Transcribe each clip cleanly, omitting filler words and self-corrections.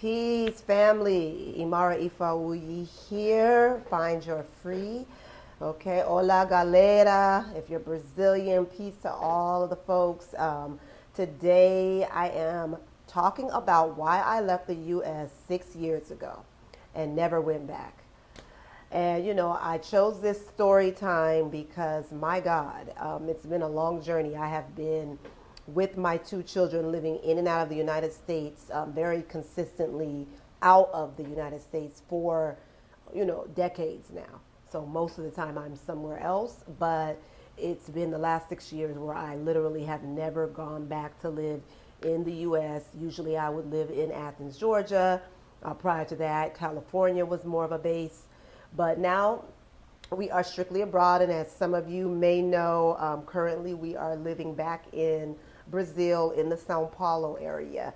Peace, family. Imara Ifawuyi here. Find your free. Okay. Hola, galera. If you're Brazilian, peace to all of the folks. Today, I am talking about why I left the U.S. 6 years ago and never went back. And I chose this story time because, my God, it's been a long journey. I have been with my two children living in and out of the United States, very consistently out of the United States for, decades now. So most of the time I'm somewhere else, but it's been the last 6 years where I literally have never gone back to live in the U.S. Usually I would live in Athens, Georgia. Prior to that, California was more of a base. But now we are strictly abroad, and as some of you may know, currently we are living back in Brazil in the São Paulo area.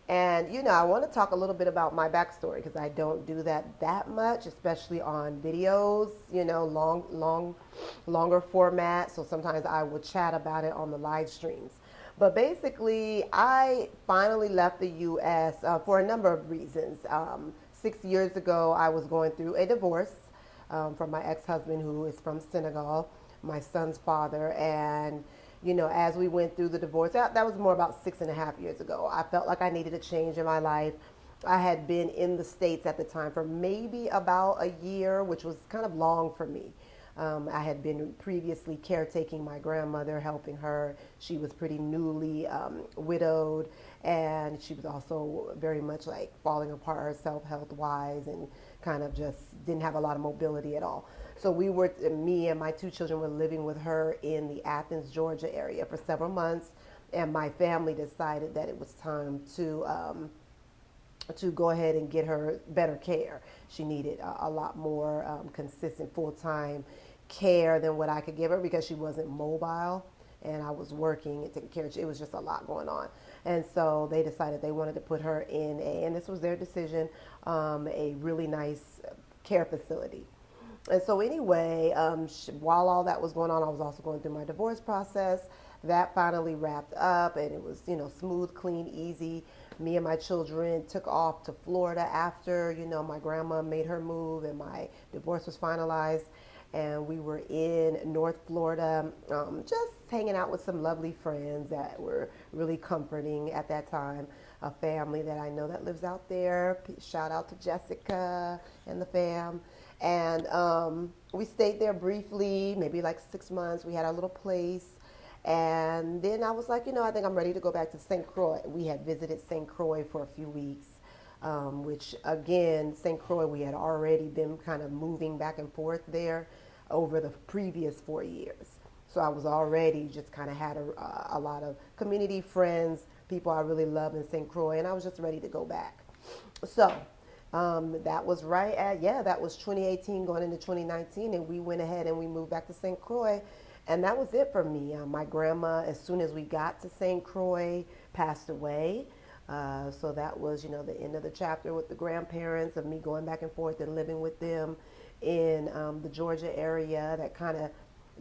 And, I want to talk a little bit about my backstory because I don't do that much, especially on videos, longer format. So sometimes I will chat about it on the live streams. But basically, I finally left the U.S. For a number of reasons. 6 years ago, I was going through a divorce from my ex-husband, who is from Senegal, my son's father. And, as we went through the divorce, that was more about 6.5 years ago. I felt like I needed a change in my life. I had been in the States at the time for maybe about a year, which was kind of long for me. I had been previously caretaking my grandmother, helping her. She was pretty newly widowed, and she was also very much like falling apart herself health-wise and kind of just didn't have a lot of mobility at all. So me and my two children were living with her in the Athens, Georgia area for several months, and my family decided that it was time to go ahead and get her better care. She needed a lot more consistent full-time care than what I could give her because she wasn't mobile and I was working and taking care of her. It was just a lot going on. And so they decided they wanted to put her in and this was their decision, a really nice care facility. And so anyway, while all that was going on, I was also going through my divorce process. That finally wrapped up and it was, smooth, clean, easy. Me and my children took off to Florida after, my grandma made her move and my divorce was finalized. And we were in North Florida, just hanging out with some lovely friends that were really comforting at that time. A family that I know that lives out there. Shout out to Jessica and the fam. And we stayed there briefly, maybe like 6 months. We had our little place. And then I was like, I think I'm ready to go back to St. Croix. We had visited St. Croix for a few weeks, which again, St. Croix, we had already been kind of moving back and forth there over the previous 4 years. So I was already just kind of had a lot of community friends, people I really love in St. Croix, and I was just ready to go back. So that was that was 2018 going into 2019, and we went ahead and we moved back to St. Croix. And that was it for me. My grandma, as soon as we got to St. Croix, passed away. So that was, the end of the chapter with the grandparents of me going back and forth and living with them in the Georgia area. That kind of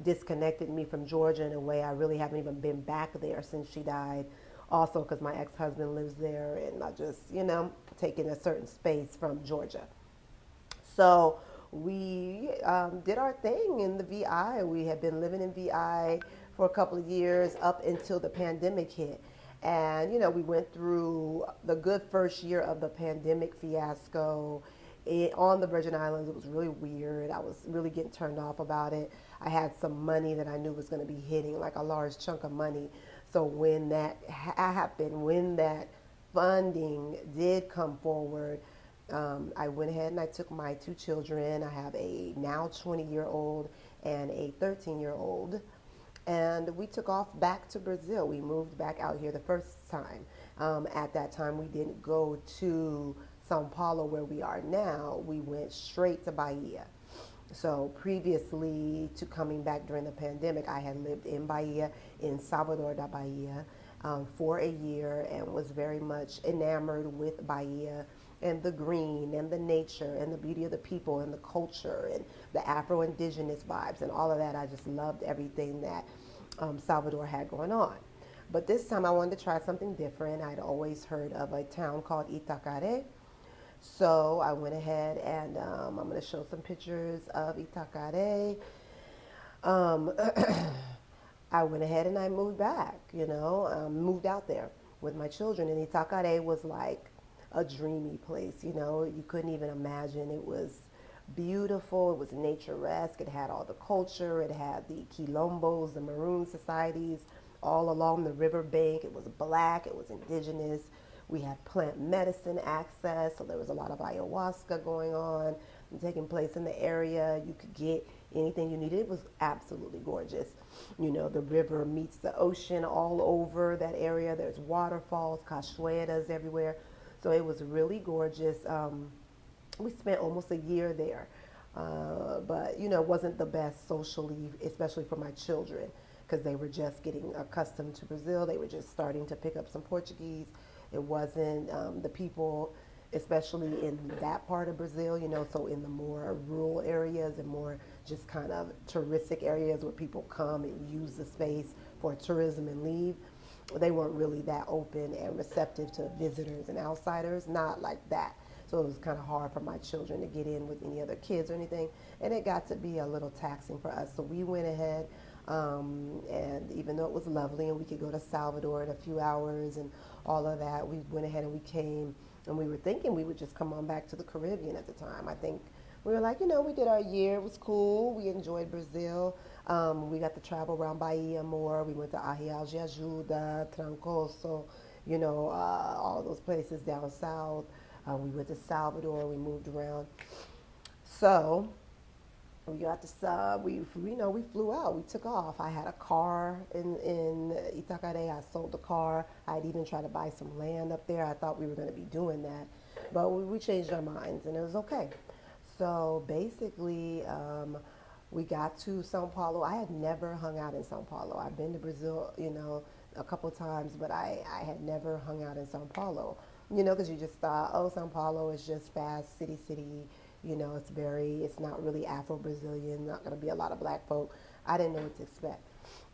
disconnected me from Georgia in a way. I really haven't even been back there since she died. Also because my ex-husband lives there and I just, taking a certain space from Georgia. So we did our thing in the VI. We had been living in VI for a couple of years up until the pandemic hit. And, we went through the good first year of the pandemic fiasco on the Virgin Islands. It was really weird. I was really getting turned off about it. I had some money that I knew was going to be hitting, like a large chunk of money. So when that happened, when that funding did come forward, I went ahead and I took my two children. I have a now 20-year-old and a 13-year-old. And we took off back to Brazil. We moved back out here the first time. At that time, we didn't go to São Paulo where we are now. We went straight to Bahia. So previously to coming back during the pandemic, I had lived in Bahia, in Salvador da Bahia, for a year and was very much enamored with Bahia and the green and the nature and the beauty of the people and the culture and the Afro-Indigenous vibes and all of that. I just loved everything that Salvador had going on. But this time I wanted to try something different. I'd always heard of a town called Itacaré, So I went ahead and I'm going to show some pictures of Itacare. Um, I went ahead and I moved back, moved out there with my children. And Itacare was like a dreamy place, you couldn't even imagine. It was beautiful, it was naturesque, it had all the culture, it had the quilombos, the maroon societies all along the river bank. It was black, it was indigenous. We had plant medicine access, so there was a lot of ayahuasca going on taking place in the area. You could get anything you needed. It was absolutely gorgeous. The river meets the ocean all over that area. There's waterfalls, cachoeiras everywhere. So it was really gorgeous. We spent almost a year there. But, it wasn't the best socially, especially for my children, because they were just getting accustomed to Brazil. They were just starting to pick up some Portuguese. It wasn't the people, especially in that part of Brazil, so in the more rural areas and more just kind of touristic areas where people come and use the space for tourism and leave, they weren't really that open and receptive to visitors and outsiders, not like that. So it was kind of hard for my children to get in with any other kids or anything. And it got to be a little taxing for us. So we went ahead, and even though it was lovely and we could go to Salvador in a few hours and all of that, we went ahead and we came, and we were thinking we would just come on back to the Caribbean at the time. I think we were like, we did our year. It was cool. We enjoyed Brazil. We got to travel around Bahia more. We went to Arraial de Ajuda, Trancoso, all those places down south. We went to Salvador. We moved around. So we got to we flew out. We took off. I had a car in Itacare. I sold the car. I'd even tried to buy some land up there. I thought we were going to be doing that, but we changed our minds, and it was okay. So basically, we got to Sao Paulo. I had never hung out in Sao Paulo. I've been to Brazil, a couple times, but I had never hung out in Sao Paulo, because you just thought, oh, Sao Paulo is just fast, city. It's not really Afro-Brazilian, not going to be a lot of black folk. I didn't know what to expect.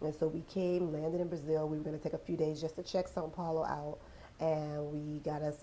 And so we came, landed in Brazil. We were going to take a few days just to check Sao Paulo out. And we got us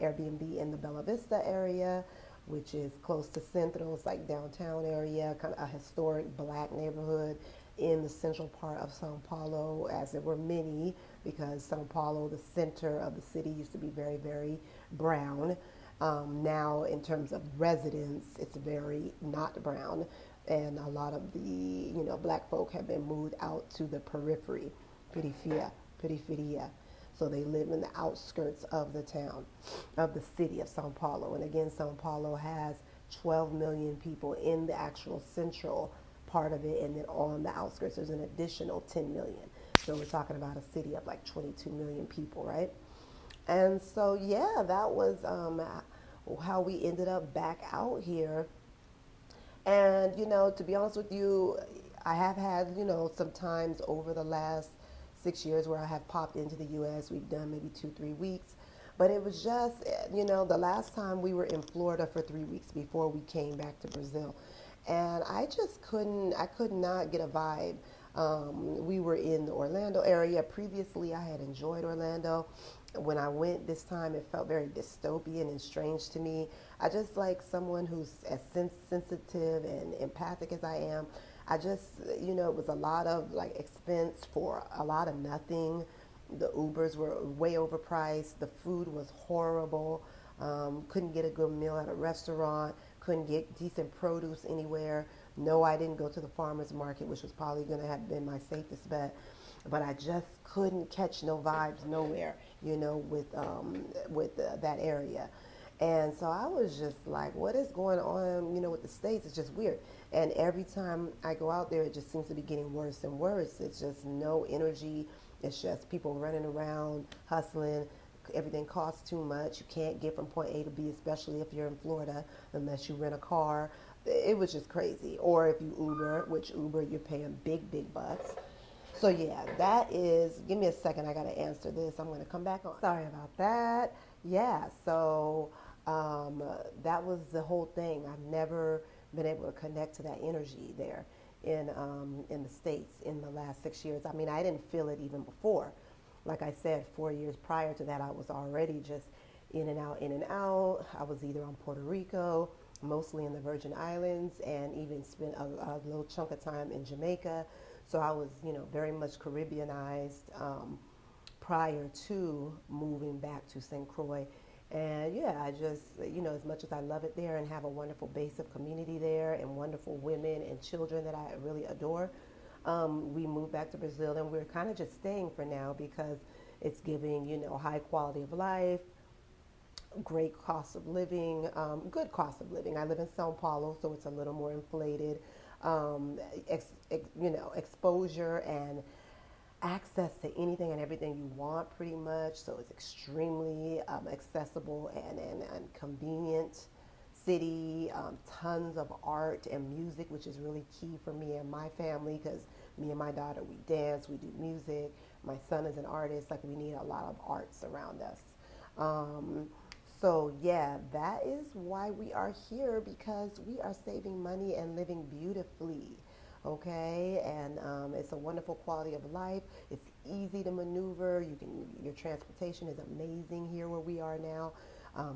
Airbnb in the Bella Vista area, which is close to Centro. It's like downtown area, kind of a historic black neighborhood in the central part of Sao Paulo, as there were many, because Sao Paulo, the center of the city, used to be very, very brown. Now, in terms of residents, it's very not brown, and a lot of the black folk have been moved out to the periphery, periferia. So they live in the outskirts of the town, of the city of Sao Paulo. And again, Sao Paulo has 12 million people in the actual central part of it, and then on the outskirts, there's an additional 10 million. So we're talking about a city of like 22 million people, right? And so, yeah, that was how we ended up back out here. And, to be honest with you, I have had, some times over the last 6 years where I have popped into the U.S. We've done maybe 2-3 weeks. But it was just, the last time we were in Florida for 3 weeks before we came back to Brazil. And I could not get a vibe. We were in the Orlando area. Previously, I had enjoyed Orlando. When I went this time, it felt very dystopian and strange to me. I just like someone who's as sensitive and empathic as I am. I just, it was a lot of like expense for a lot of nothing. The Ubers were way overpriced. The food was horrible. Couldn't get a good meal at a restaurant. Couldn't get decent produce anywhere. No, I didn't go to the farmer's market, which was probably going to have been my safest bet. But I just couldn't catch no vibes nowhere, with that area. And so I was just like, what is going on, with the States? It's just weird. And every time I go out there, it just seems to be getting worse and worse. It's just no energy. It's just people running around, hustling. Everything costs too much. You can't get from point A to B, especially if you're in Florida, unless you rent a car. It was just crazy. Or if you Uber, which Uber, you're paying big, big bucks. So yeah, that is, give me a second, I gotta answer this. I'm gonna come back on. Sorry about that. Yeah, so that was the whole thing. I've never been able to connect to that energy there in the States in the last 6 years. I mean, I didn't feel it even before. Like I said, 4 years prior to that, I was already just in and out, in and out. I was either on Puerto Rico, mostly in the Virgin Islands, and even spent a little chunk of time in Jamaica. So I was, very much Caribbeanized prior to moving back to St. Croix. And yeah, I just, as much as I love it there and have a wonderful base of community there and wonderful women and children that I really adore, we moved back to Brazil and we're kind of just staying for now because it's giving, high quality of life, great cost of living, good cost of living. I live in São Paulo, so it's a little more inflated. Exposure and access to anything and everything you want pretty much. So it's extremely accessible and convenient city. Tons of art and music, which is really key for me and my family because me and my daughter, we dance, we do music. My son is an artist. Like we need a lot of arts around us. Um, so yeah, that is why we are here because we are saving money and living beautifully. Okay, and it's a wonderful quality of life. It's easy to maneuver. Your transportation is amazing here where we are now.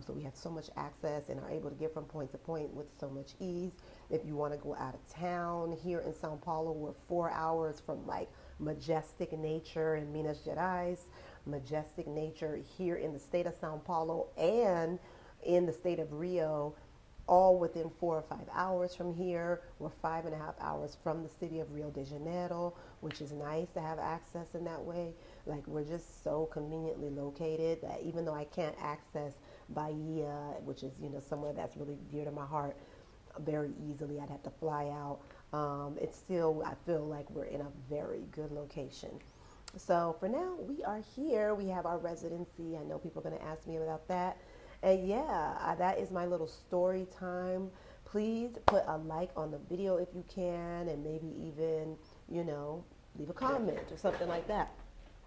So we have so much access and are able to get from point to point with so much ease. If you want to go out of town here in Sao Paulo, we're 4 hours from like majestic nature in Minas Gerais, majestic nature here in the state of Sao Paulo and in the state of Rio, all within 4 or 5 hours from here. We're 5.5 hours from the city of Rio de Janeiro, which is nice to have access in that way. Like we're just so conveniently located that even though I can't access Bahia, which is somewhere that's really dear to my heart, very easily, I'd have to fly out. It's still, I feel like we're in a very good location. So for now, we are here. We have our residency. I know people are going to ask me about that. And yeah, that is my little story time. Please put a like on the video if you can, and maybe even, leave a comment or something like that.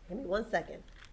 Give me 1 second.